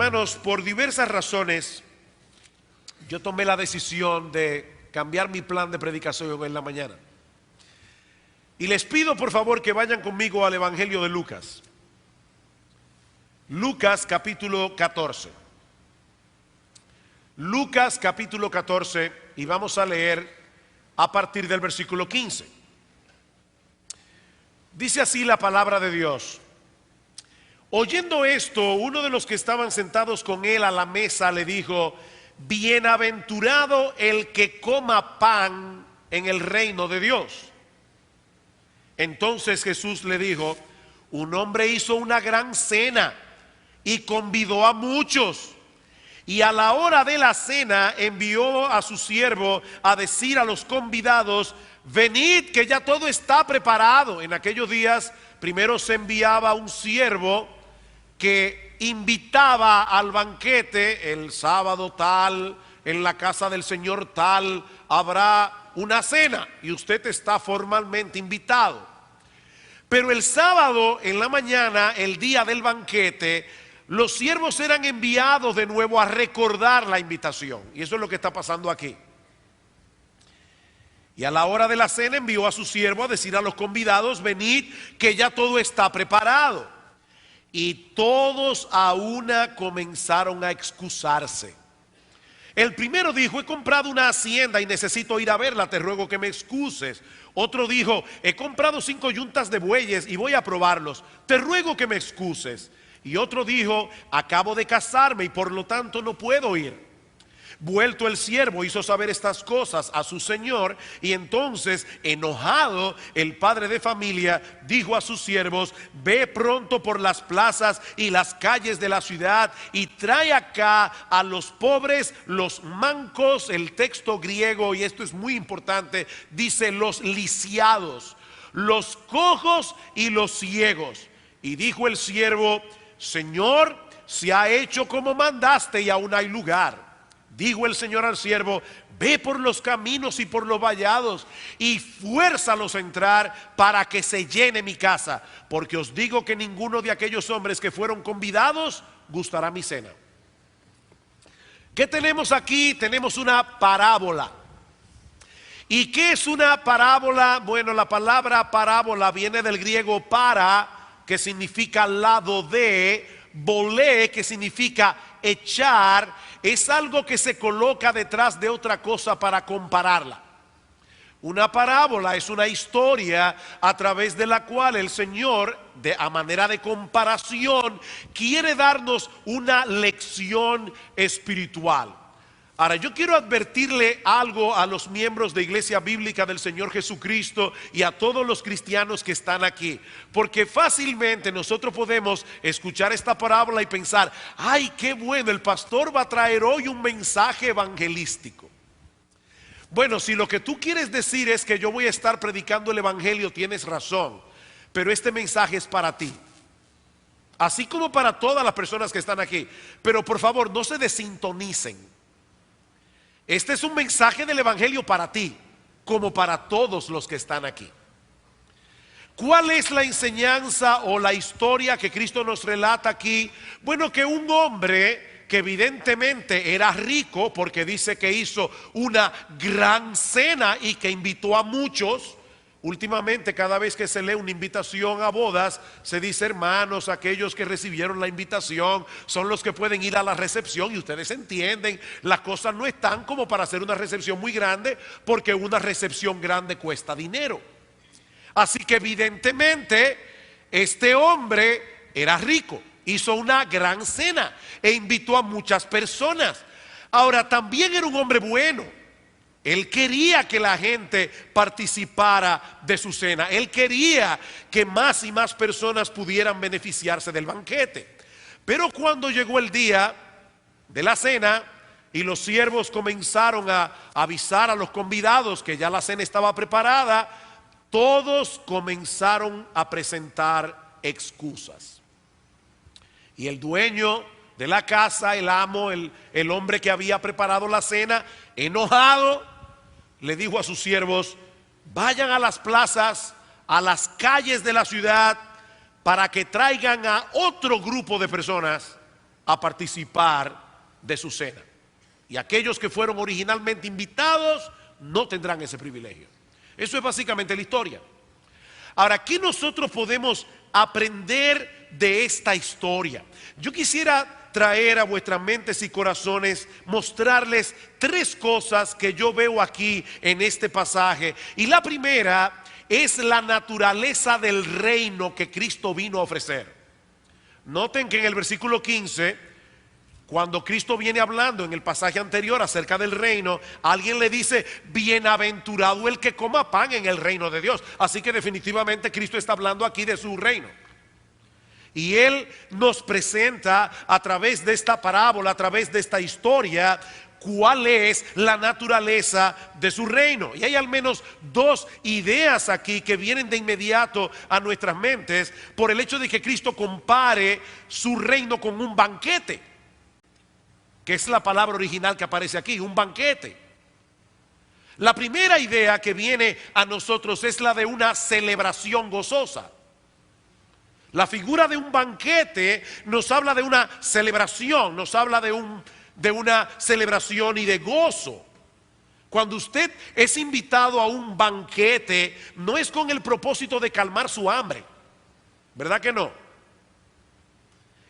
Hermanos, por diversas razones, yo tomé la decisión de cambiar mi plan de predicación en la mañana. Y les pido por favor que vayan conmigo al Evangelio de Lucas. Lucas capítulo 14. Lucas capítulo 14, y vamos a leer a partir del versículo 15. Dice así la palabra de Dios. Oyendo esto, uno de los que estaban sentados con él a la mesa le dijo: bienaventurado el que coma pan en el reino de Dios. Entonces Jesús le dijo: un hombre hizo una gran cena y convidó a muchos. Y a la hora de la cena envió a su siervo a decir a los convidados: venid, que ya todo está preparado. En aquellos días primero se enviaba un siervo que invitaba al banquete: el sábado tal, en la casa del Señor tal, habrá una cena y usted está formalmente invitado. Pero el sábado en la mañana, el día del banquete, los siervos eran enviados de nuevo a recordar la invitación. Y eso es lo que está pasando aquí. Y a la hora de la cena envió a su siervo a decir a los convidados: venid, que ya todo está preparado. Y todos a una comenzaron a excusarse. El primero dijo: he comprado una hacienda y necesito ir a verla, te ruego que me excuses. Otro dijo: he comprado 5 yuntas de bueyes y voy a probarlos, te ruego que me excuses. Y otro dijo: acabo de casarme y por lo tanto no puedo ir. Vuelto el siervo hizo saber estas cosas a su señor, y entonces, enojado, el padre de familia dijo a sus siervos: ve pronto por las plazas y las calles de la ciudad y trae acá a los pobres, los mancos. El texto griego, y esto es muy importante, dice los lisiados, los cojos y los ciegos. Y dijo el siervo: Señor, se ha hecho como mandaste y aún hay lugar. Dijo el Señor al siervo: ve por los caminos y por los vallados y fuérzalos a entrar para que se llene mi casa, porque os digo que ninguno de aquellos hombres que fueron convidados gustará mi cena. ¿Qué tenemos aquí? Tenemos una parábola. ¿Y qué es una parábola? Bueno, la palabra parábola viene del griego para, que significa lado de, volé, que significa echar. Es algo que se coloca detrás de otra cosa para compararla. Una parábola es una historia a través de la cual el Señor, a manera de comparación, quiere darnos una lección espiritual. Ahora, yo quiero advertirle algo a los miembros de Iglesia Bíblica del Señor Jesucristo y a todos los cristianos que están aquí, porque fácilmente nosotros podemos escuchar esta parábola y pensar: ay, qué bueno, el pastor va a traer hoy un mensaje evangelístico. Bueno, si lo que tú quieres decir es que yo voy a estar predicando el evangelio, tienes razón, pero este mensaje es para ti, así como para todas las personas que están aquí. Pero por favor, no se desintonicen. Este es un mensaje del evangelio para ti, como para todos los que están aquí. ¿Cuál es la enseñanza o la historia que Cristo nos relata aquí? Bueno, que un hombre que evidentemente era rico, porque dice que hizo una gran cena y que invitó a muchos. Últimamente, cada vez que se lee una invitación a bodas, se dice: hermanos, aquellos que recibieron la invitación son los que pueden ir a la recepción. Y ustedes entienden, las cosas no están como para hacer una recepción muy grande, porque una recepción grande cuesta dinero. Así que evidentemente este hombre era rico, hizo una gran cena e invitó a muchas personas. Ahora, también era un hombre bueno. Él quería que la gente participara de su cena. Él quería que más y más personas pudieran beneficiarse del banquete. Pero cuando llegó el día de la cena y los siervos comenzaron a avisar a los convidados que ya la cena estaba preparada, todos comenzaron a presentar excusas. Y el dueño de la casa, el amo, el hombre que había preparado la cena, enojado, le dijo a sus siervos: vayan a las plazas, a las calles de la ciudad, para que traigan a otro grupo de personas a participar de su cena. Y aquellos que fueron originalmente invitados no tendrán ese privilegio. Eso es básicamente la historia. Ahora, ¿qué nosotros podemos aprender de esta historia? Yo quisiera traer a vuestras mentes y corazones, mostrarles tres cosas que yo veo aquí en este pasaje. Y la primera es la naturaleza del reino que Cristo vino a ofrecer. Noten que en el versículo 15, cuando Cristo viene hablando en el pasaje anterior acerca del reino, alguien le dice: bienaventurado el que coma pan en el reino de Dios. Así que definitivamente Cristo está hablando aquí de su reino. Y Él nos presenta a través de esta parábola, a través de esta historia, cuál es la naturaleza de su reino. Y hay al menos dos ideas aquí que vienen de inmediato a nuestras mentes por el hecho de que Cristo compare su reino con un banquete, que es la palabra original que aparece aquí, un banquete. La primera idea que viene a nosotros es la de una celebración gozosa. La figura de un banquete nos habla de una celebración, nos habla de una celebración y de gozo. Cuando usted es invitado a un banquete, no es con el propósito de calmar su hambre, ¿verdad que no?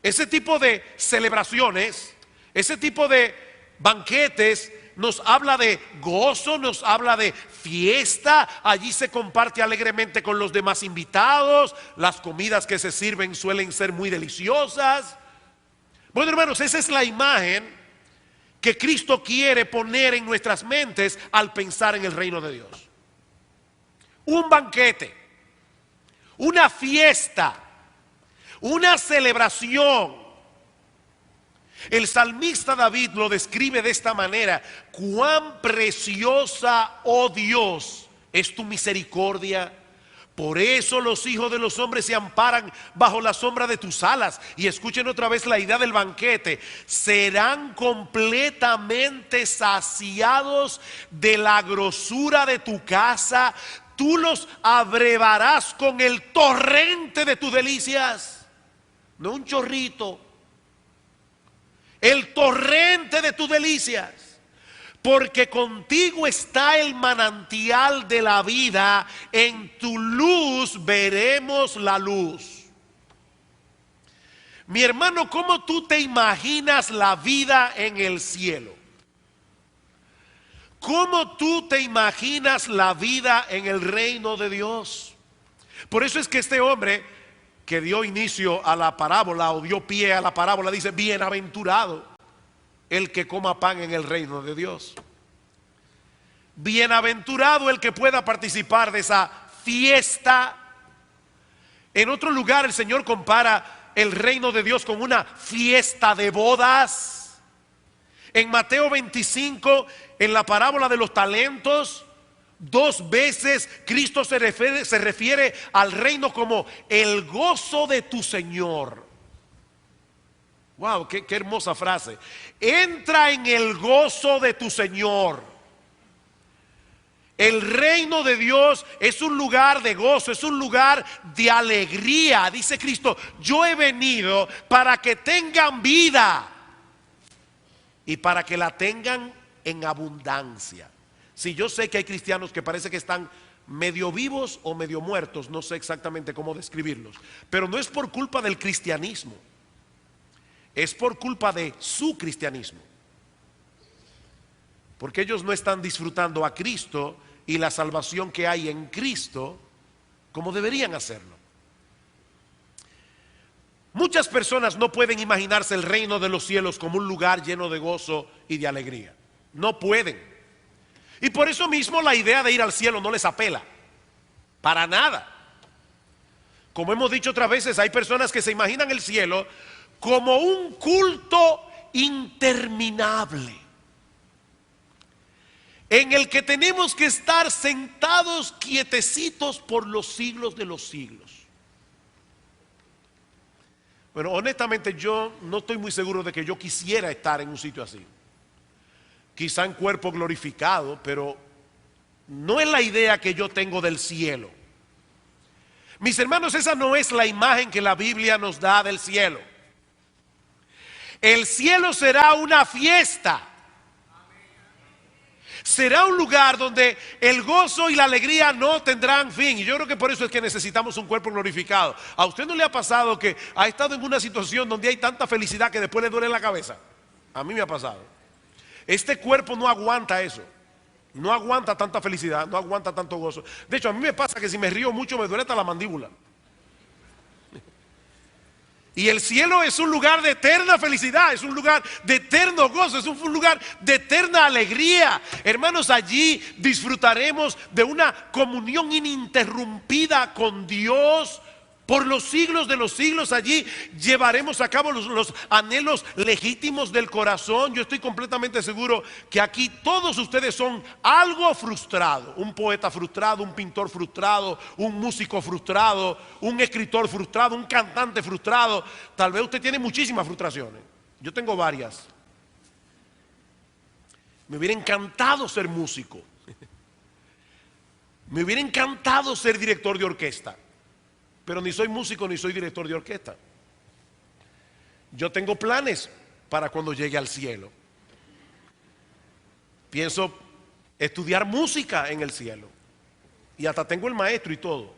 Ese tipo de celebraciones, ese tipo de banquetes nos habla de gozo, nos habla de fiesta. Allí se comparte alegremente con los demás invitados. Las comidas que se sirven suelen ser muy deliciosas. Bueno, hermanos, esa es la imagen que Cristo quiere poner en nuestras mentes al pensar en el reino de Dios. Un banquete, una fiesta, una celebración. El salmista David lo describe de esta manera: cuán preciosa, oh Dios, es tu misericordia. Por eso los hijos de los hombres se amparan bajo la sombra de tus alas. Y escuchen otra vez la idea del banquete: serán completamente saciados de la grosura de tu casa. Tú los abrevarás con el torrente de tus delicias. No un chorrito, el torrente de tus delicias, porque contigo está el manantial de la vida, en tu luz veremos la luz. Mi hermano, ¿cómo tú te imaginas la vida en el cielo? ¿Cómo tú te imaginas la vida en el reino de Dios? Por eso es que este hombre que dio inicio a la parábola, o dio pie a la parábola, dice: bienaventurado el que coma pan en el reino de Dios. Bienaventurado el que pueda participar de esa fiesta. En otro lugar el Señor compara el reino de Dios con una fiesta de bodas. En Mateo 25, en la parábola de los talentos, dos veces Cristo se refiere al reino como el gozo de tu Señor. Wow, qué hermosa frase. Entra en el gozo de tu Señor. El reino de Dios es un lugar de gozo, es un lugar de alegría. Dice Cristo: yo he venido para que tengan vida y para que la tengan en abundancia. Si yo sé que hay cristianos que parece que están medio vivos o medio muertos, no sé exactamente cómo describirlos, pero no es por culpa del cristianismo, es por culpa de su cristianismo, porque ellos no están disfrutando a Cristo y la salvación que hay en Cristo como deberían hacerlo. Muchas personas no pueden imaginarse el reino de los cielos como un lugar lleno de gozo y de alegría. No pueden. Y por eso mismo la idea de ir al cielo no les apela, para nada. Como hemos dicho otras veces, hay personas que se imaginan el cielo como un culto interminable, en el que tenemos que estar sentados quietecitos por los siglos de los siglos. Bueno, honestamente yo no estoy muy seguro de que yo quisiera estar en un sitio así. Quizá en cuerpo glorificado, pero no es la idea que yo tengo del cielo. Mis hermanos, esa no es la imagen que la Biblia nos da del cielo. El cielo será una fiesta. Será un lugar donde el gozo y la alegría no tendrán fin. Y yo creo que por eso es que necesitamos un cuerpo glorificado. ¿A usted no le ha pasado que ha estado en una situación donde hay tanta felicidad que después le duele la cabeza? A mí me ha pasado. Este cuerpo no aguanta eso. No aguanta tanta felicidad, no aguanta tanto gozo. De hecho, a mí me pasa que si me río mucho me duele hasta la mandíbula. Y el cielo es un lugar de eterna felicidad, es un lugar de eterno gozo, es un lugar de eterna alegría. Hermanos, allí disfrutaremos de una comunión ininterrumpida con Dios por los siglos de los siglos. Allí llevaremos a cabo los anhelos legítimos del corazón. Yo estoy completamente seguro que aquí todos ustedes son algo frustrado. Un poeta frustrado, un pintor frustrado, un músico frustrado, un escritor frustrado, un cantante frustrado. Tal vez usted tiene muchísimas frustraciones. Yo tengo varias. Me hubiera encantado ser músico. Me hubiera encantado ser director de orquesta. Pero ni soy músico ni soy director de orquesta. Yo tengo planes para cuando llegue al cielo. Pienso estudiar música en el cielo. Y hasta tengo el maestro y todo.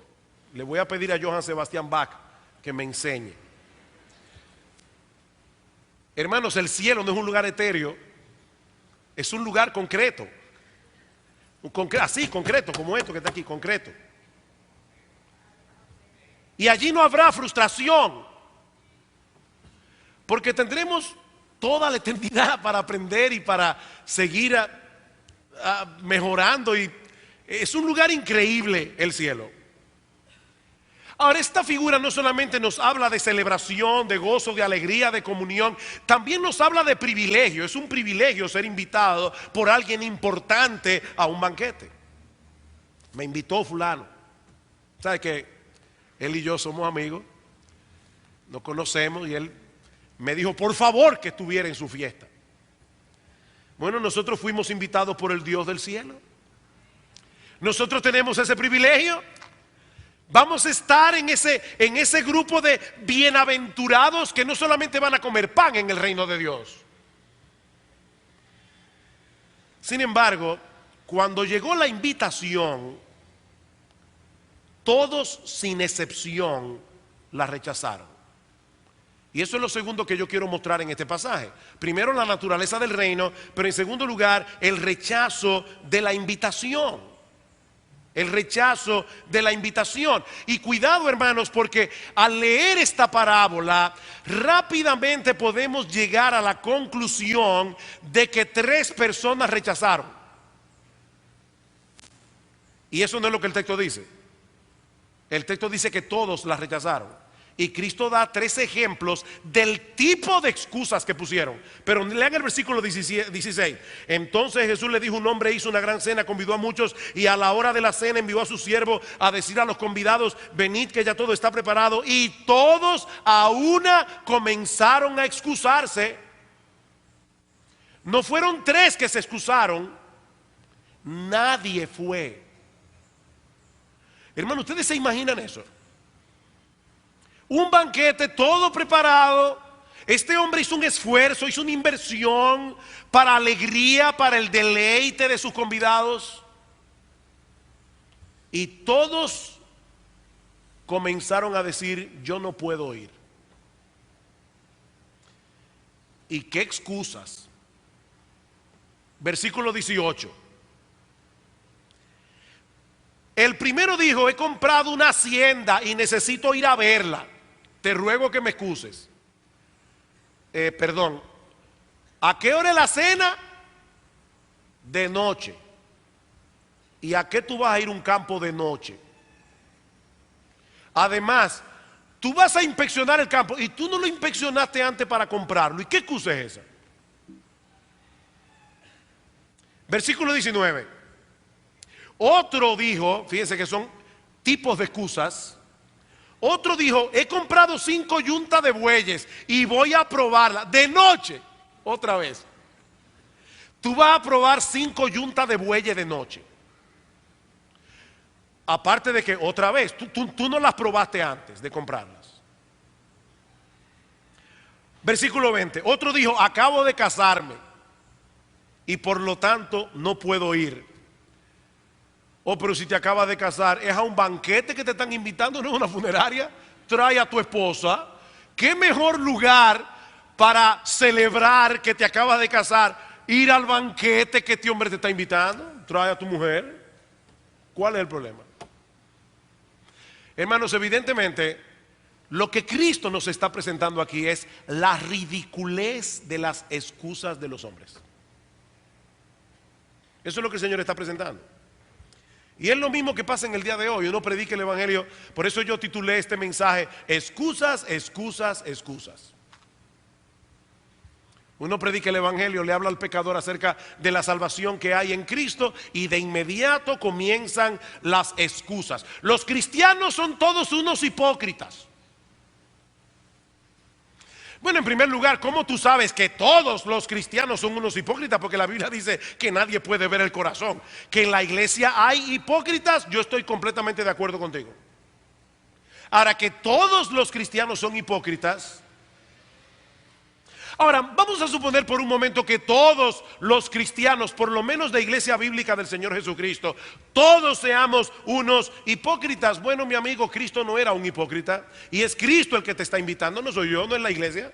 Le voy a pedir a Johann Sebastian Bach que me enseñe. Hermanos, el cielo no es un lugar etéreo. Es un lugar concreto. Así, concreto, como esto que está aquí, concreto. Y allí no habrá frustración, porque tendremos toda la eternidad para aprender y para seguir mejorando. Y es un lugar increíble el cielo. Ahora, esta figura no solamente nos habla de celebración, de gozo, de alegría, de comunión, también nos habla de privilegio. Es un privilegio ser invitado por alguien importante a un banquete. Me invitó fulano. ¿Sabe qué? Él y yo somos amigos, nos conocemos y él me dijo por favor que estuviera en su fiesta. Bueno, nosotros fuimos invitados por el Dios del cielo. Nosotros tenemos ese privilegio. Vamos a estar en ese grupo de bienaventurados que no solamente van a comer pan en el reino de Dios. Sin embargo, cuando llegó la invitación, todos sin excepción la rechazaron. Y eso es lo segundo que yo quiero mostrar en este pasaje. Primero, la naturaleza del reino, pero en segundo lugar, el rechazo de la invitación. El rechazo de la invitación. Y cuidado, hermanos, porque al leer esta parábola, rápidamente podemos llegar a la conclusión de que 3 personas rechazaron. Y eso no es lo que el texto dice. El texto dice que todos la rechazaron. Y Cristo da 3 ejemplos del tipo de excusas que pusieron. Pero lean el versículo 16. Entonces Jesús le dijo: un hombre hizo una gran cena, convidó a muchos, y a la hora de la cena envió a su siervo a decir a los convidados: venid que ya todo está preparado. Y todos a una comenzaron a excusarse. No fueron 3 que se excusaron, nadie fue. Hermano, ¿ustedes se imaginan eso? Un banquete todo preparado. Este hombre hizo un esfuerzo, hizo una inversión para alegría, para el deleite de sus convidados. Y todos comenzaron a decir: yo no puedo ir. ¿Y qué excusas? Versículo 18. El primero dijo: he comprado una hacienda y necesito ir a verla. Te ruego que me excuses. Perdón. ¿A qué hora es la cena? De noche. ¿Y a qué tú vas a ir a un campo de noche? Además, tú vas a inspeccionar el campo y tú no lo inspeccionaste antes para comprarlo. ¿Y qué excusa es esa? Versículo 19. Otro dijo, fíjense que son tipos de excusas. Otro dijo: he comprado 5 yuntas de bueyes y voy a probarla de noche. Otra vez, tú vas a probar 5 yuntas de bueyes de noche. Aparte de que, otra vez, tú no las probaste antes de comprarlas. Versículo 20. Otro dijo, acabo de casarme y por lo tanto no puedo ir. Oh, pero si te acabas de casar, es a un banquete que te están invitando, no es una funeraria. Trae a tu esposa. ¿Qué mejor lugar para celebrar que te acabas de casar? Ir al banquete que este hombre te está invitando. Trae a tu mujer. ¿Cuál es el problema? Hermanos, evidentemente, lo que Cristo nos está presentando aquí es la ridiculez de las excusas de los hombres. Eso es lo que el Señor está presentando. Y es lo mismo que pasa en el día de hoy. Uno predica el Evangelio. Por eso yo titulé este mensaje: excusas, excusas, excusas. Uno predica el Evangelio, le habla al pecador acerca de la salvación que hay en Cristo, y de inmediato comienzan las excusas. Los cristianos son todos unos hipócritas. Bueno, en primer lugar, ¿cómo tú sabes que todos los cristianos son unos hipócritas? Porque la Biblia dice que nadie puede ver el corazón. Que en la iglesia hay hipócritas, yo estoy completamente de acuerdo contigo. Ahora, que todos los cristianos son hipócritas. Ahora, vamos a suponer por un momento que todos los cristianos, por lo menos de iglesia bíblica del Señor Jesucristo, todos seamos unos hipócritas. Bueno, mi amigo, Cristo no era un hipócrita, y es Cristo el que te está invitando, no soy yo, no es la iglesia.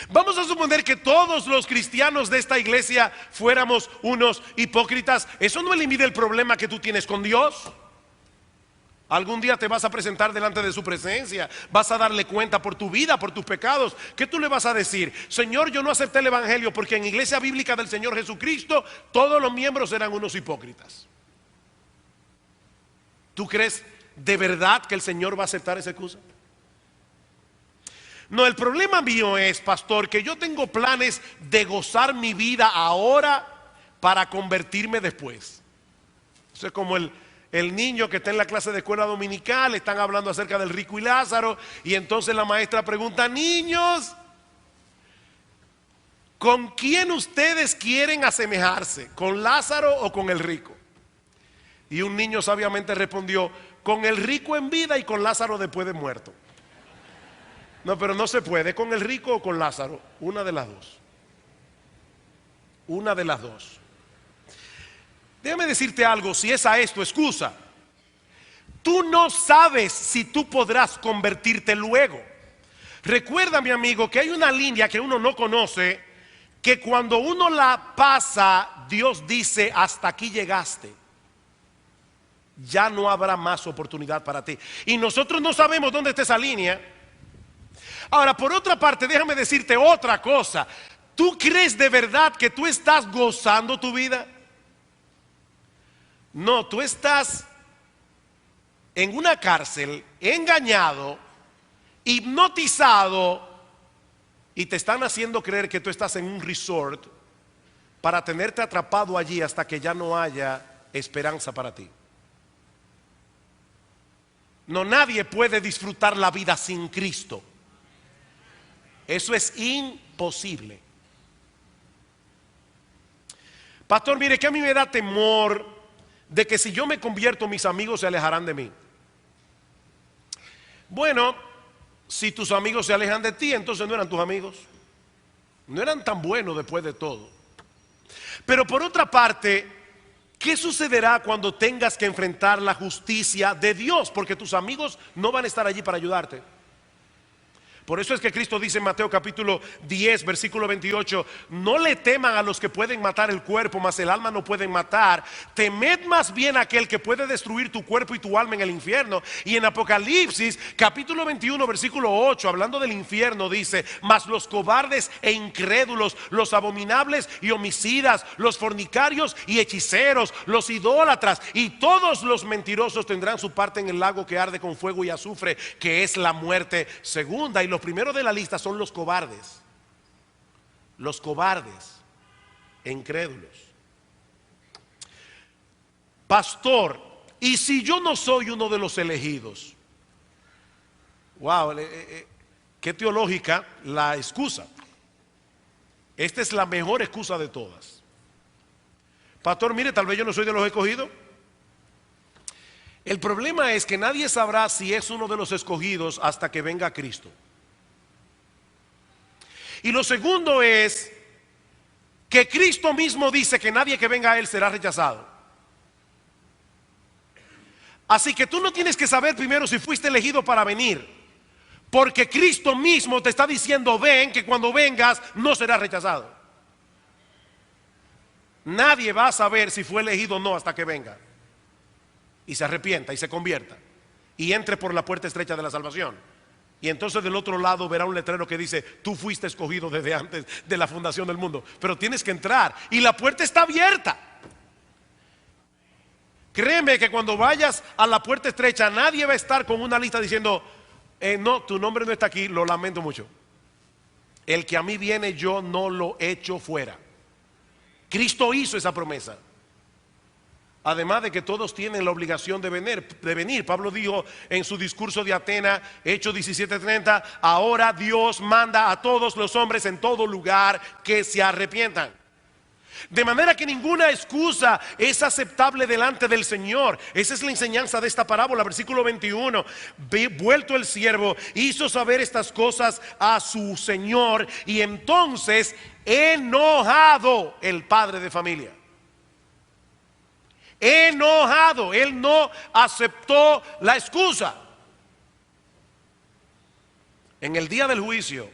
Vamos a suponer que todos los cristianos de esta iglesia fuéramos unos hipócritas. Eso no elimina el problema que tú tienes con Dios. Algún día te vas a presentar delante de su presencia, vas a darle cuenta por tu vida, por tus pecados. ¿Qué tú le vas a decir? Señor, yo no acepté el Evangelio porque en iglesia bíblica del Señor Jesucristo todos los miembros eran unos hipócritas. ¿Tú crees de verdad que el Señor va a aceptar esa excusa? No, el problema mío es, pastor, que yo tengo planes de gozar mi vida ahora para convertirme después. Eso es como el niño que está en la clase de escuela dominical, están hablando acerca del rico y Lázaro, y entonces la maestra pregunta: niños, ¿con quién ustedes quieren asemejarse? ¿Con Lázaro o con el rico? Y un niño sabiamente respondió: con el rico en vida y con Lázaro después de muerto. No, pero no se puede, con el rico o con Lázaro, una de las dos. Una de las dos. Déjame decirte algo, si es a esto excusa, tú no sabes si tú podrás convertirte luego. Recuerda, mi amigo, que hay una línea que uno no conoce, que cuando uno la pasa, Dios dice: hasta aquí llegaste, ya no habrá más oportunidad para ti. Y nosotros no sabemos dónde está esa línea. Ahora, por otra parte, déjame decirte otra cosa. ¿Tú crees de verdad que tú estás gozando tu vida? No, tú estás en una cárcel, engañado, hipnotizado, y te están haciendo creer que tú estás en un resort para tenerte atrapado allí hasta que ya no haya esperanza para ti. No, nadie puede disfrutar la vida sin Cristo. Eso es imposible. Pastor, mire que a mí me da temor de que si yo me convierto, mis amigos se alejarán de mí. Bueno, si tus amigos se alejan de ti, entonces no eran tus amigos. No eran tan buenos después de todo. Pero por otra parte, ¿qué sucederá cuando tengas que enfrentar la justicia de Dios? Porque tus amigos no van a estar allí para ayudarte. Por eso es que Cristo dice en Mateo capítulo 10, versículo 28: no le teman a los que pueden matar el cuerpo, mas el alma no pueden matar. Temed más bien a aquel que puede destruir tu cuerpo y tu alma en el infierno. Y en Apocalipsis capítulo 21, versículo 8, hablando del infierno, dice: mas los cobardes e incrédulos, los abominables y homicidas, los fornicarios y hechiceros, los idólatras y todos los mentirosos tendrán su parte en el lago que arde con fuego y azufre, que es la muerte segunda. Y los primeros de la lista son los cobardes e incrédulos. Pastor, ¿y si yo no soy uno de los elegidos? Wow, qué teológica la excusa. Esta es la mejor excusa de todas. Pastor, mire, tal vez yo no soy de los escogidos. El problema es que nadie sabrá si es uno de los escogidos hasta que venga Cristo. Y lo segundo es que Cristo mismo dice que nadie que venga a Él será rechazado. Así que tú no tienes que saber primero si fuiste elegido para venir, porque Cristo mismo te está diciendo: ven, que cuando vengas no serás rechazado. Nadie va a saber si fue elegido o no hasta que venga y se arrepienta y se convierta y entre por la puerta estrecha de la salvación. Y entonces del otro lado verá un letrero que dice: tú fuiste escogido desde antes de la fundación del mundo. Pero tienes que entrar y la puerta está abierta. Créeme que cuando vayas a la puerta estrecha, nadie va a estar con una lista diciendo: no, tu nombre no está aquí, lo lamento mucho. El que a mí viene, yo no lo echo fuera. Cristo hizo esa promesa. Además de que todos tienen la obligación de venir. Pablo dijo en su discurso de Atenas, Hechos 17:30, ahora Dios manda a todos los hombres en todo lugar que se arrepientan. De manera que ninguna excusa es aceptable delante del Señor. Esa es la enseñanza de esta parábola. Versículo 21. Vuelto el siervo, hizo saber estas cosas a su señor, y entonces enojado el padre de familia. Enojado, él no aceptó la excusa. En el día del juicio,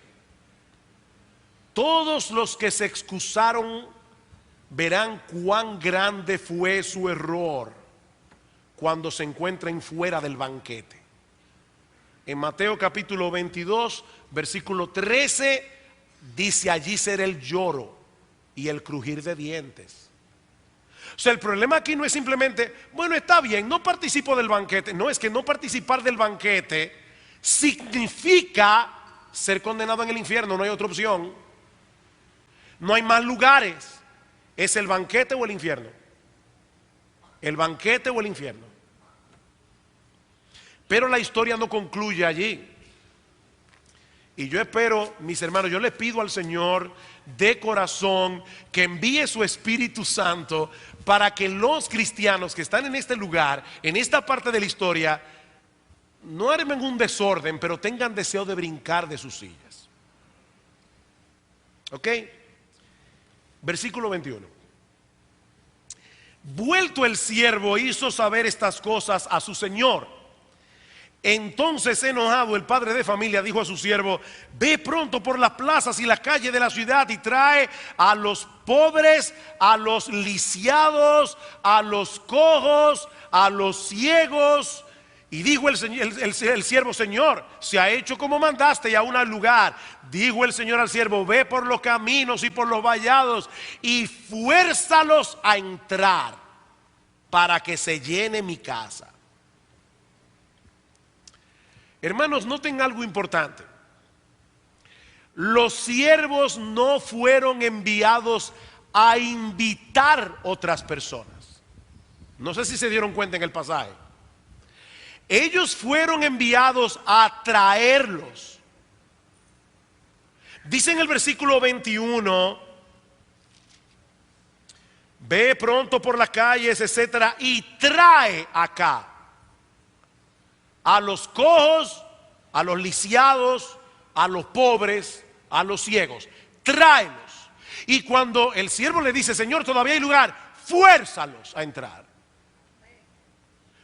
todos los que se excusaron verán cuán grande fue su error cuando se encuentren fuera del banquete. En Mateo capítulo 22, versículo 13, dice: allí será el lloro y el crujir de dientes. O sea, el problema aquí no es simplemente: bueno, está bien, no participo del banquete. No, es que no participar del banquete significa ser condenado en el infierno. No hay otra opción. No hay más lugares. ¿Es el banquete o el infierno? El banquete o el infierno. Pero la historia no concluye allí. Y yo espero, mis hermanos, yo les pido al Señor de corazón que envíe su Espíritu Santo para que los cristianos que están en este lugar, en esta parte de la historia, no armen un desorden, pero tengan deseo de brincar de sus sillas. ¿Ok? Versículo 21. Vuelto el siervo, hizo saber estas cosas a su señor. Entonces, enojado, el padre de familia dijo a su siervo: ve pronto por las plazas y las calles de la ciudad y trae a los pobres, a los lisiados, a los cojos, a los ciegos. Y dijo el siervo: Señor, se ha hecho como mandaste y aún al lugar. Dijo el Señor al siervo: ve por los caminos y por los vallados y fuérzalos a entrar para que se llene mi casa. Hermanos, noten algo importante. Los siervos no fueron enviados a invitar otras personas. No sé si se dieron cuenta en el pasaje. Ellos fueron enviados a traerlos. Dice en el versículo 21: ve pronto por las calles, etcétera, y trae acá a los cojos, a los lisiados, a los pobres, a los ciegos. Tráelos. Y cuando el siervo le dice: Señor, todavía hay lugar, fuérzalos a entrar.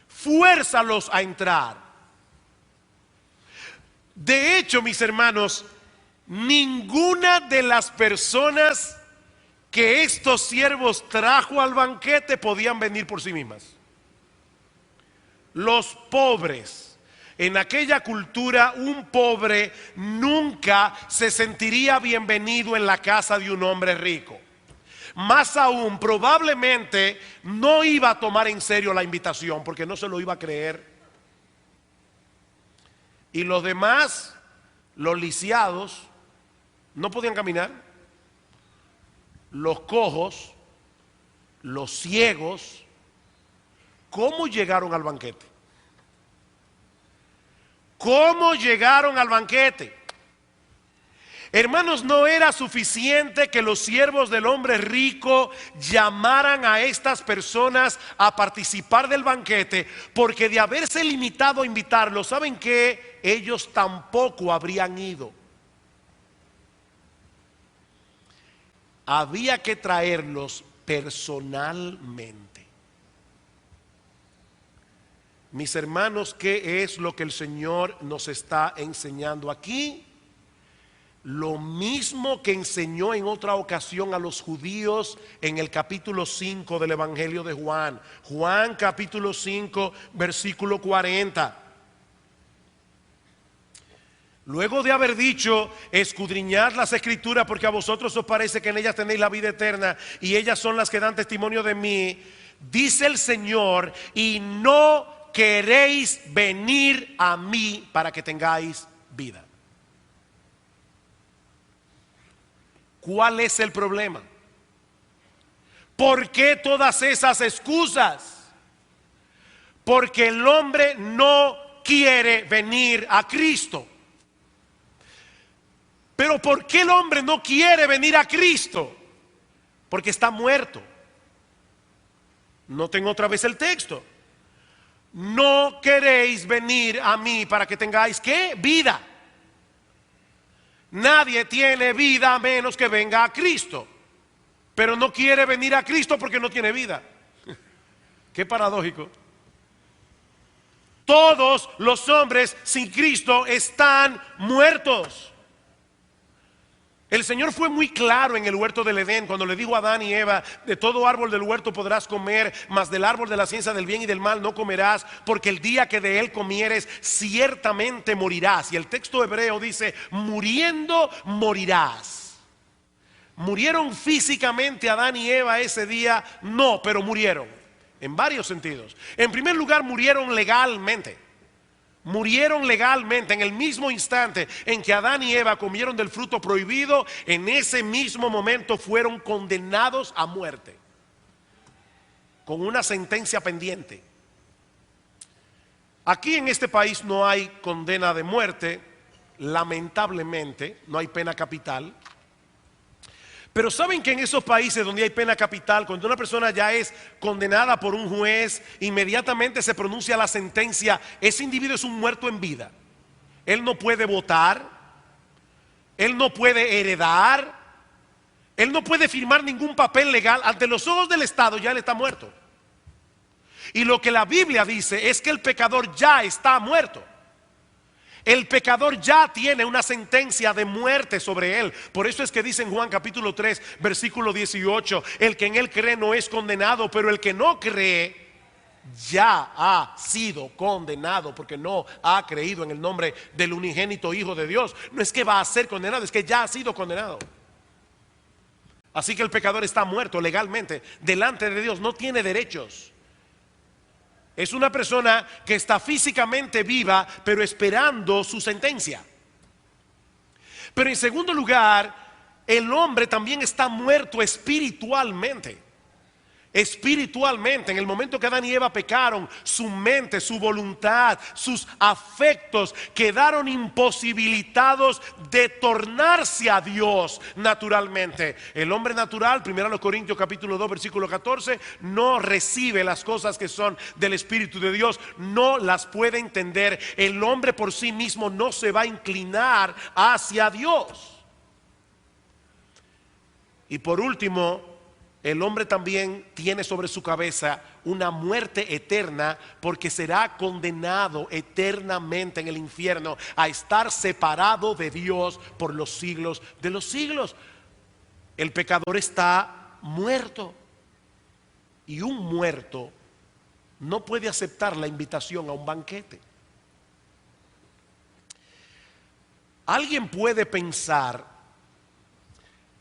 Fuérzalos a entrar. De hecho, mis hermanos, ninguna de las personas que estos siervos trajo al banquete podían venir por sí mismas. Los pobres. En aquella cultura, un pobre nunca se sentiría bienvenido en la casa de un hombre rico. Más aún, probablemente no iba a tomar en serio la invitación porque no se lo iba a creer. Y los demás, los lisiados, no podían caminar. Los cojos, los ciegos, ¿cómo llegaron al banquete? ¿Cómo llegaron al banquete? Hermanos, no era suficiente que los siervos del hombre rico llamaran a estas personas a participar del banquete, porque de haberse limitado a invitarlos, ¿saben qué? Ellos tampoco habrían ido. había que traerlos personalmente. Mis hermanos, ¿qué es lo que el Señor nos está enseñando aquí? Lo mismo que enseñó en otra ocasión a los judíos en el capítulo 5 del Evangelio de Juan. Juan capítulo 5, versículo 40. Luego de haber dicho, escudriñad las escrituras porque a vosotros os parece que en ellas tenéis la vida eterna y ellas son las que dan testimonio de mí, dice el Señor, y no queréis venir a mí para que tengáis vida. ¿Cuál es el problema? ¿Por qué todas esas excusas? Porque el hombre no quiere venir a Cristo. Pero ¿por qué el hombre no quiere venir a Cristo? Porque está muerto. Noten otra vez el texto. No queréis venir a mí para que tengáis ¿qué? Vida. Nadie tiene vida a menos que venga a Cristo. Pero no quiere venir a Cristo porque no tiene vida. Qué paradójico. Todos los hombres sin Cristo están muertos. El Señor fue muy claro en el huerto del Edén cuando le dijo a Adán y Eva: de todo árbol del huerto podrás comer, mas del árbol de la ciencia del bien y del mal no comerás, porque el día que de él comieres ciertamente morirás. Y el texto hebreo dice: muriendo morirás. ¿Murieron físicamente Adán y Eva ese día? No, pero murieron en varios sentidos. En primer lugar, murieron legalmente. Murieron legalmente en el mismo instante en que Adán y Eva comieron del fruto prohibido. En ese mismo momento fueron condenados a muerte, con una sentencia pendiente. Aquí en este país no hay condena de muerte, lamentablemente, no hay pena capital. Pero saben que en esos países donde hay pena capital, cuando una persona ya es condenada por un juez, inmediatamente se pronuncia la sentencia. Ese individuo es un muerto en vida. Él no puede votar, él no puede heredar, él no puede firmar ningún papel legal. Ante los ojos del Estado ya él está muerto. Y lo que la Biblia dice es que el pecador ya está muerto. El pecador ya tiene una sentencia de muerte sobre él. Por eso es que dice en Juan capítulo 3, versículo 18: el que en él cree no es condenado, pero el que no cree ya ha sido condenado, porque no ha creído en el nombre del unigénito Hijo de Dios. No es que va a ser condenado, es que ya ha sido condenado. Así que el pecador está muerto legalmente delante de Dios, no tiene derechos. Es una persona que está físicamente viva, pero esperando su sentencia. Pero en segundo lugar, el hombre también está muerto espiritualmente. Espiritualmente, en el momento que Adán y Eva pecaron, su mente, su voluntad, sus afectos quedaron imposibilitados de tornarse a Dios naturalmente. El hombre natural, 1 Corintios capítulo 2 versículo 14, no recibe las cosas que son del Espíritu de Dios, no las puede entender. El hombre por sí mismo no se va a inclinar hacia Dios. Y por último, el hombre también tiene sobre su cabeza una muerte eterna, porque será condenado eternamente en el infierno a estar separado de Dios por los siglos de los siglos. El pecador está muerto, y un muerto no puede aceptar la invitación a un banquete. Alguien puede pensar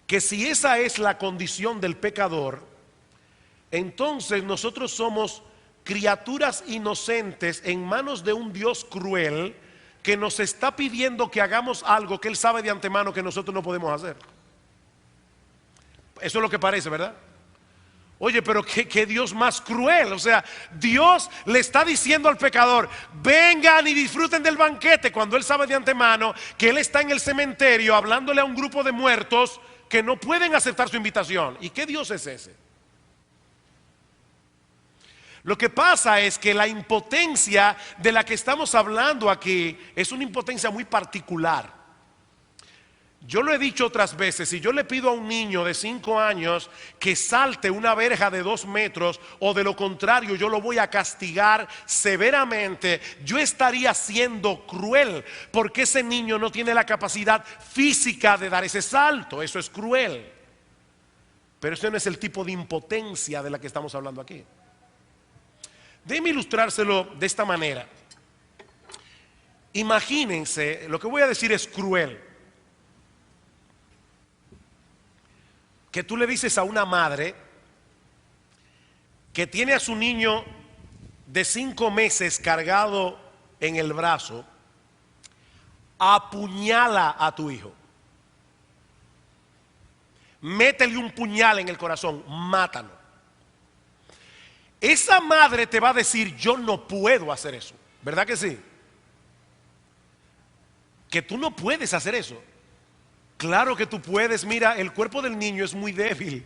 que si esa es la condición del pecador, entonces nosotros somos criaturas inocentes en manos de un Dios cruel que nos está pidiendo que hagamos algo que Él sabe de antemano que nosotros no podemos hacer. Eso es lo que parece, ¿verdad? Oye, pero qué Dios más cruel. O sea, Dios le está diciendo al pecador: vengan y disfruten del banquete, cuando Él sabe de antemano que Él está en el cementerio hablándole a un grupo de muertos que no pueden aceptar su invitación. ¿Y qué Dios es ese? Lo que pasa es que la impotencia de la que estamos hablando aquí es una impotencia muy particular. Yo lo he dicho otras veces, si yo le pido a un niño de 5 años que salte una verja de 2 metros, o de lo contrario yo lo voy a castigar severamente, yo estaría siendo cruel, porque ese niño no tiene la capacidad física de dar ese salto. Eso es cruel. Pero ese no es el tipo de impotencia de la que estamos hablando aquí. Déjeme ilustrárselo de esta manera. Imagínense, lo que voy a decir es cruel, que tú le dices a una madre que tiene a su niño de 5 meses cargado en el brazo: apuñala a tu hijo, métele un puñal en el corazón, mátalo. Esa madre te va a decir: yo no puedo hacer eso, ¿verdad que sí? Que tú no puedes hacer eso. Claro que tú puedes. Mira, el cuerpo del niño es muy débil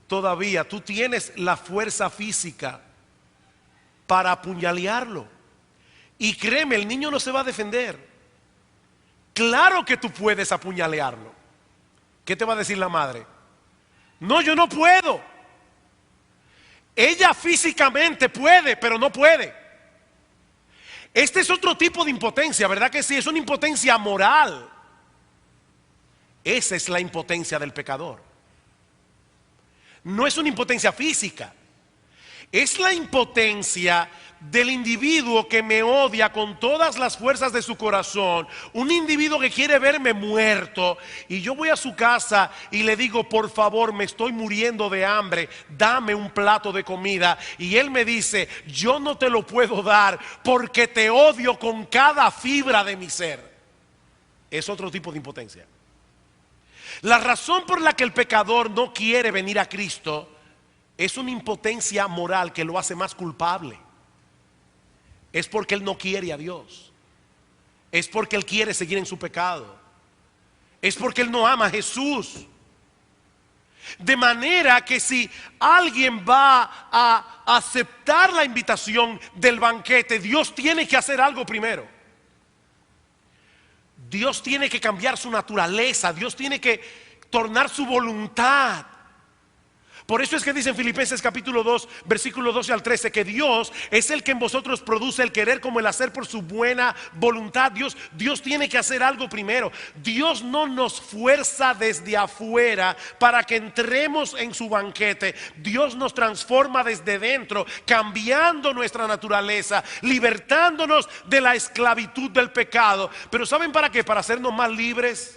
todavía. Tú tienes la fuerza física para apuñalearlo. Y créeme, el niño no se va a defender. Claro que tú puedes apuñalearlo. ¿Qué te va a decir la madre? No, yo no puedo. Ella físicamente puede, pero no puede. Este es otro tipo de impotencia, ¿verdad que sí? Es una impotencia moral. Esa es la impotencia del pecador. No es una impotencia física. Es la impotencia del individuo que me odia con todas las fuerzas de su corazón. Un individuo que quiere verme muerto, y yo voy a su casa y le digo: por favor, me estoy muriendo de hambre, dame un plato de comida. Y él me dice: yo no te lo puedo dar porque te odio con cada fibra de mi ser. Es otro tipo de impotencia. La razón por la que el pecador no quiere venir a Cristo es una impotencia moral que lo hace más culpable. Es porque él no quiere a Dios. Es porque él quiere seguir en su pecado. Es porque él no ama a Jesús. De manera que si alguien va a aceptar la invitación del banquete, Dios tiene que hacer algo primero. Dios tiene que cambiar su naturaleza. Dios tiene que tornar su voluntad. Por eso es que dice en Filipenses capítulo 2, versículos 12 al 13, que Dios es el que en vosotros produce el querer como el hacer por su buena voluntad. Dios tiene que hacer algo primero. Dios no nos fuerza desde afuera para que entremos en su banquete. Dios nos transforma desde dentro, cambiando nuestra naturaleza, libertándonos de la esclavitud del pecado. Pero ¿saben para qué? Para hacernos más libres.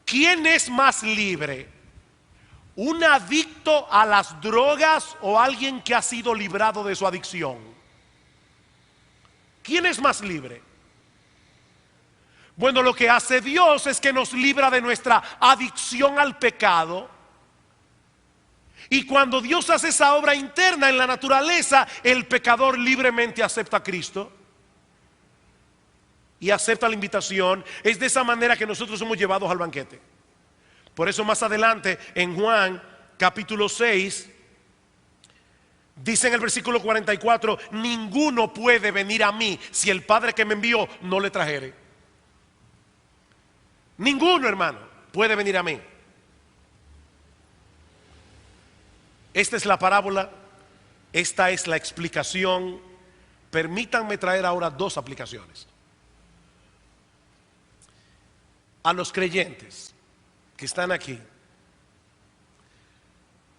¿Quién es más libre? ¿Un adicto a las drogas o alguien que ha sido librado de su adicción? ¿Quién es más libre? Bueno, lo que hace Dios es que nos libra de nuestra adicción al pecado. Y cuando Dios hace esa obra interna en la naturaleza, el pecador libremente acepta a Cristo y acepta la invitación. Es de esa manera que nosotros somos llevados al banquete. Por eso más adelante en Juan capítulo 6 dice en el versículo 44: ninguno puede venir a mí si el Padre que me envió no le trajere. Ninguno, hermano, puede venir a mí. Esta es la parábola, esta es la explicación. Permítanme traer ahora 2 aplicaciones. A los creyentes que están aquí,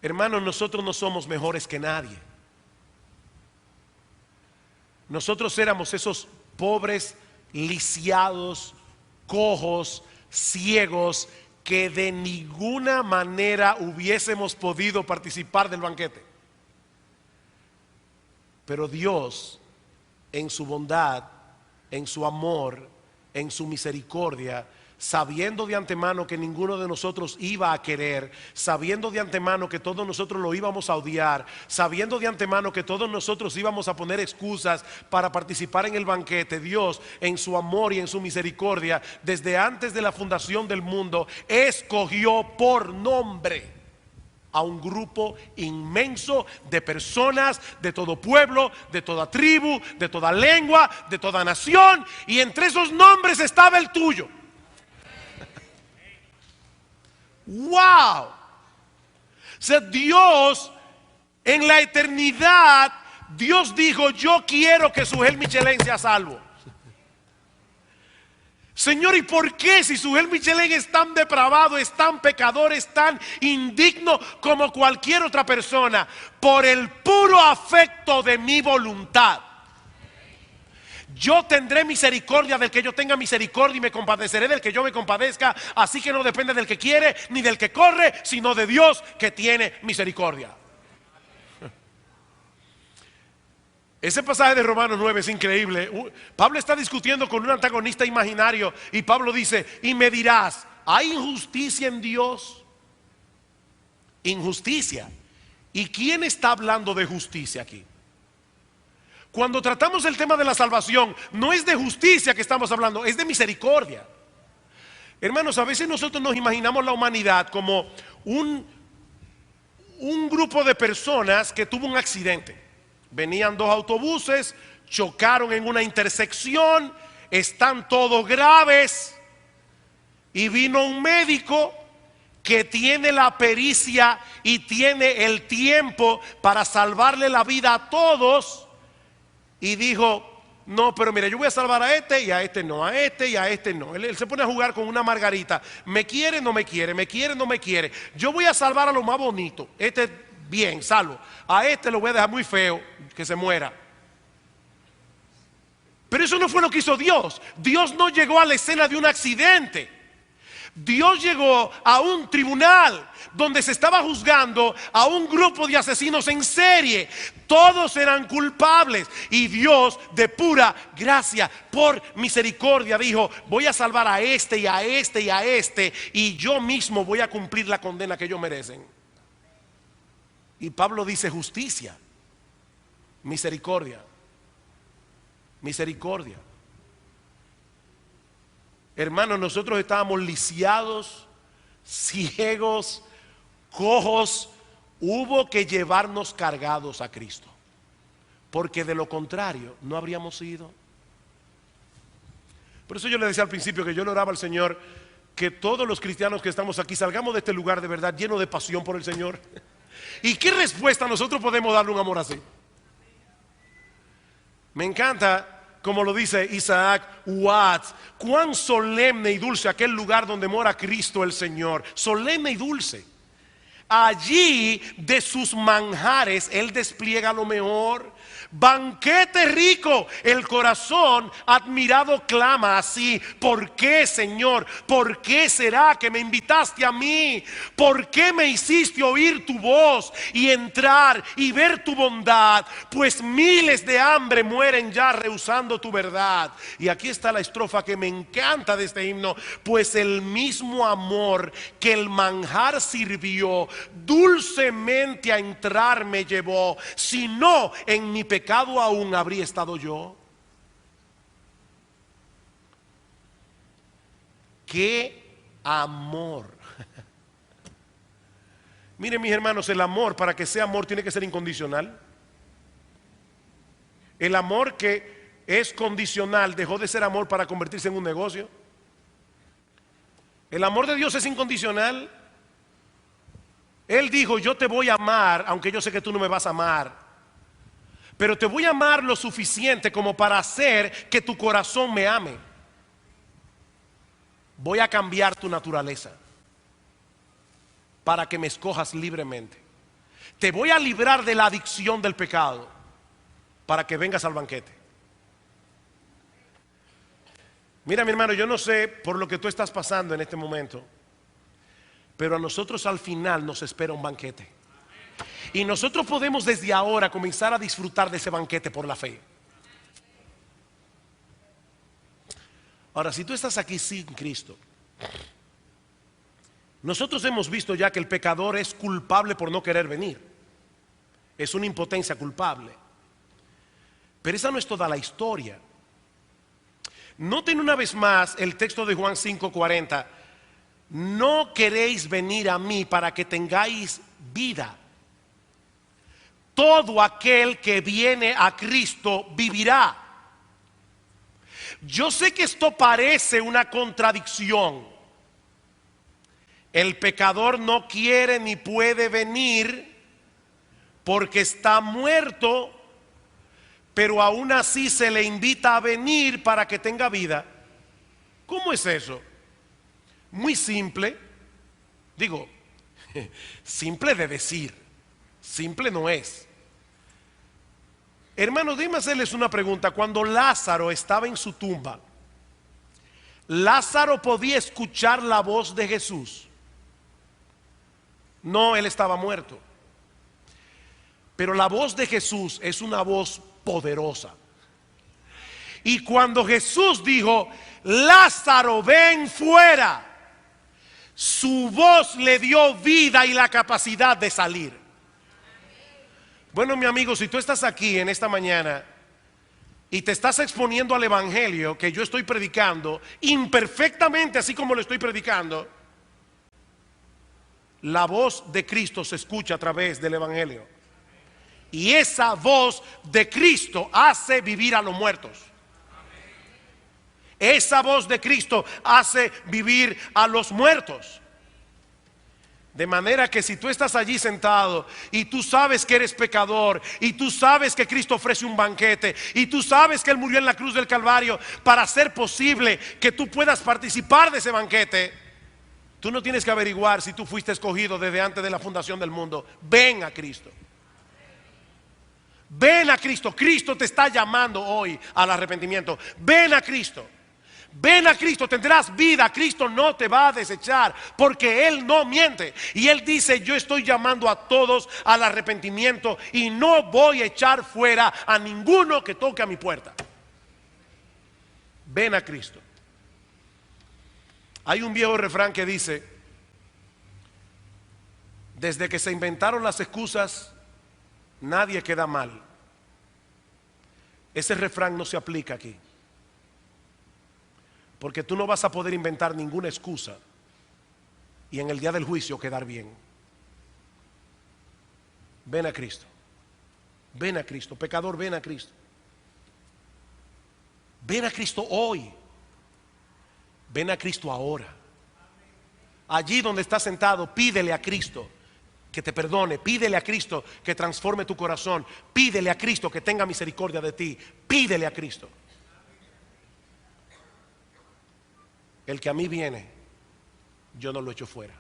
hermanos, nosotros no somos mejores que nadie. Nosotros éramos esos pobres, lisiados, cojos, ciegos, que de ninguna manera hubiésemos podido participar del banquete. Pero Dios, en su bondad, en su amor, en su misericordia, sabiendo de antemano que ninguno de nosotros iba a querer, sabiendo de antemano que todos nosotros lo íbamos a odiar, sabiendo de antemano que todos nosotros íbamos a poner excusas para participar en el banquete, Dios, en su amor y en su misericordia, desde antes de la fundación del mundo, escogió por nombre a un grupo inmenso de personas de todo pueblo, de toda tribu, de toda lengua, de toda nación, y entre esos nombres estaba el tuyo. ¡Wow! O sea, Dios en la eternidad, Dios dijo: yo quiero que Sugel Michelén sea salvo. Señor, ¿y por qué si Sugel Michelén es tan depravado, es tan pecador, es tan indigno como cualquier otra persona? Por el puro afecto de mi voluntad. Yo tendré misericordia del que yo tenga misericordia y me compadeceré del que yo me compadezca. Así que no depende del que quiere ni del que corre, sino de Dios que tiene misericordia. Ese pasaje de Romanos 9 es increíble. Pablo está discutiendo con un antagonista imaginario y Pablo dice: y me dirás, ¿hay injusticia en Dios? Injusticia. ¿Y quién está hablando de justicia aquí? Cuando tratamos el tema de la salvación, no es de justicia que estamos hablando, es de misericordia. Hermanos, a veces nosotros nos imaginamos la humanidad como un grupo de personas que tuvo un accidente. Venían dos autobuses, chocaron en una intersección, están todos graves, y vino un médico que tiene la pericia y tiene el tiempo para salvarle la vida a todos, y dijo: no, pero mira, yo voy a salvar a este y a este no, a este y a este no. Él se pone a jugar con una margarita. Me quiere, no me quiere, me quiere, no me quiere. Yo voy a salvar a lo más bonito. Este bien, salvo. A este lo voy a dejar muy feo, que se muera. Pero eso no fue lo que hizo Dios. Dios no llegó a la escena de un accidente. Dios llegó a un tribunal donde se estaba juzgando a un grupo de asesinos en serie. Todos eran culpables y Dios, de pura gracia, por misericordia, dijo: voy a salvar a este y a este y a este, y yo mismo voy a cumplir la condena que ellos merecen. Y Pablo dice: justicia, misericordia, misericordia. Hermanos, nosotros estábamos lisiados, ciegos, cojos. Hubo que llevarnos cargados a Cristo, porque de lo contrario no habríamos ido. Por eso yo le decía al principio que yo le oraba al Señor que todos los cristianos que estamos aquí salgamos de este lugar de verdad lleno de pasión por el Señor. ¿Y qué respuesta nosotros podemos darle a un amor así? Me encanta como lo dice Isaac Watts: cuán solemne y dulce aquel lugar donde mora Cristo el Señor. Solemne y dulce. Allí de sus manjares Él despliega lo mejor. Banquete rico, el corazón admirado clama así: ¿por qué, Señor? ¿Por qué será que me invitaste a mí? ¿Por qué me hiciste oír tu voz y entrar y ver tu bondad? Pues miles de hambre mueren ya rehusando tu verdad. Y aquí está la estrofa que me encanta de este himno: pues el mismo amor que el manjar sirvió, dulcemente a entrar me llevó. Si no, en mi pecado aún habría estado yo. ¡Qué amor! Miren, mis hermanos, el amor, para que sea amor, tiene que ser incondicional. El amor que es condicional dejó de ser amor para convertirse en un negocio. El amor de Dios es incondicional. Él dijo: yo te voy a amar aunque yo sé que tú no me vas a amar, pero te voy a amar lo suficiente como para hacer que tu corazón me ame. Voy a cambiar tu naturaleza para que me escojas libremente. Te voy a librar de la adicción del pecado para que vengas al banquete. Mira, mi hermano, yo no sé por lo que tú estás pasando en este momento, pero a nosotros al final nos espera un banquete. Y nosotros podemos desde ahora comenzar a disfrutar de ese banquete por la fe. Ahora, si tú estás aquí sin Cristo, nosotros hemos visto ya que el pecador es culpable por no querer venir. Es una impotencia culpable. Pero esa no es toda la historia. Noten una vez más el texto de Juan 5:40. No queréis venir a mí para que tengáis vida. Todo aquel que viene a Cristo vivirá. Yo sé que esto parece una contradicción. El pecador no quiere ni puede venir porque está muerto, pero aún así se le invita a venir para que tenga vida. ¿Cómo es eso? Muy simple. Digo, simple de decir, simple no es. Hermano, déjenme hacerles una pregunta. Cuando Lázaro estaba en su tumba, ¿Lázaro podía escuchar la voz de Jesús? No, él estaba muerto. Pero la voz de Jesús es una voz poderosa. Y cuando Jesús dijo, Lázaro, ven fuera, su voz le dio vida y la capacidad de salir. Bueno, mi amigo, si tú estás aquí en esta mañana y te estás exponiendo al evangelio que yo estoy predicando imperfectamente, así como lo estoy predicando, la voz de Cristo se escucha a través del evangelio. Y esa voz de Cristo hace vivir a los muertos. Esa voz de Cristo hace vivir a los muertos. De manera que si tú estás allí sentado y tú sabes que eres pecador y tú sabes que Cristo ofrece un banquete y tú sabes que Él murió en la cruz del Calvario para hacer posible que tú puedas participar de ese banquete, tú no tienes que averiguar si tú fuiste escogido desde antes de la fundación del mundo. Ven a Cristo. Ven a Cristo. Cristo te está llamando hoy al arrepentimiento. Ven a Cristo. Ven a Cristo, tendrás vida. Cristo no te va a desechar porque Él no miente. Y Él dice, yo estoy llamando a todos al arrepentimiento y no voy a echar fuera a ninguno que toque a mi puerta. Ven a Cristo. Hay un viejo refrán que dice, desde que se inventaron las excusas, nadie queda mal. Ese refrán no se aplica aquí. Porque tú no vas a poder inventar ninguna excusa y en el día del juicio quedar bien. Ven a Cristo. Ven a Cristo. Pecador, ven a Cristo. Ven a Cristo hoy. Ven a Cristo ahora. Allí donde estás sentado, pídele a Cristo que te perdone. Pídele a Cristo que transforme tu corazón. Pídele a Cristo que tenga misericordia de ti. Pídele a Cristo. El que a mí viene, yo no lo echo fuera.